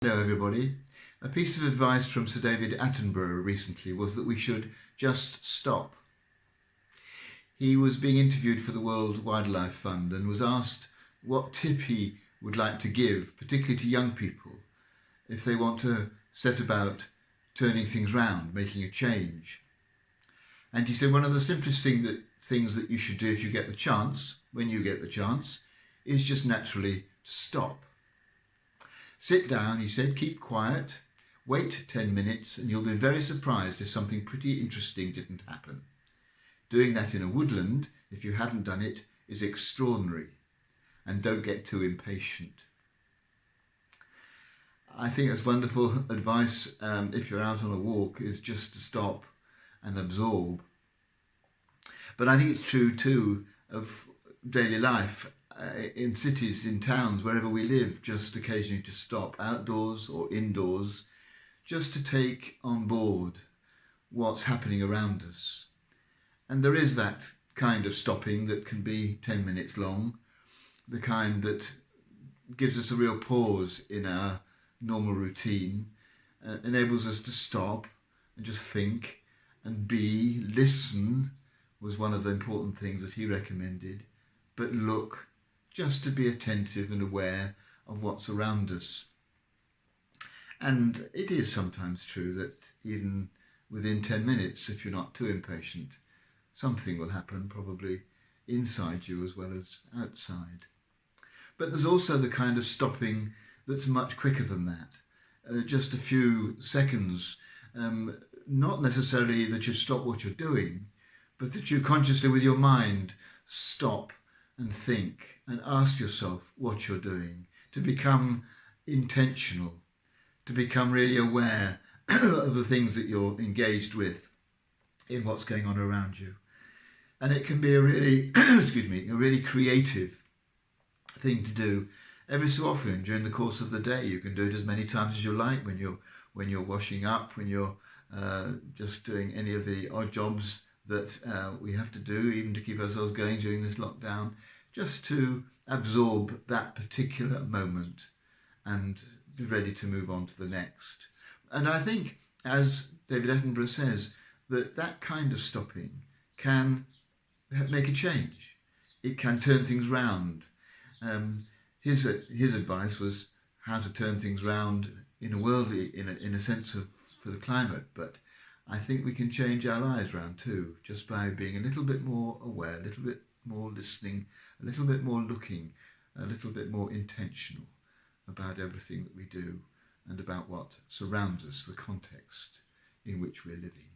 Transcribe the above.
Hello everybody. A piece of advice from Sir David Attenborough recently was that we should just stop. He was being interviewed for the World Wildlife Fund and was asked what tip he would like to give, particularly to young people, if they want to set about turning things round, making a change. And he said one of the simplest things that you should do if you get the chance, when you get the chance, is just naturally to stop. Sit down, he said, keep quiet, wait 10 minutes and you'll be very surprised if something pretty interesting didn't happen. Doing that in a woodland, if you haven't done it, is extraordinary. And don't get too impatient. I think that's wonderful advice if you're out on a walk, is just to stop and absorb. But I think it's true too of daily life. In cities, in towns, wherever we live, just occasionally to stop, outdoors or indoors, just to take on board what's happening around us. And there is that kind of stopping that can be 10 minutes long, the kind that gives us a real pause in our normal routine, enables us to stop and just think and listen was one of the important things that he recommended, but look, just to be attentive and aware of what's around us. And it is sometimes true that even within 10 minutes, if you're not too impatient, something will happen, probably inside you as well as outside. But there's also the kind of stopping that's much quicker than that. Just a few seconds, not necessarily that you stop what you're doing, but that you consciously with your mind stop and think and ask yourself what you're doing, to become intentional, to become really aware of the things that you're engaged with in what's going on around you. And it can be a really, a really creative thing to do every so often during the course of the day. You can do it as many times as you like when you're washing up, when you're just doing any of the odd jobs that we have to do, even to keep ourselves going during this lockdown, just to absorb that particular moment and be ready to move on to the next. And I think, as David Attenborough says, that kind of stopping can make a change. It can turn things round. His advice was how to turn things round in a sense of for the climate, but I think we can change our lives round too, just by being a little bit more aware, a little bit more listening, a little bit more looking, a little bit more intentional about everything that we do and about what surrounds us, the context in which we're living.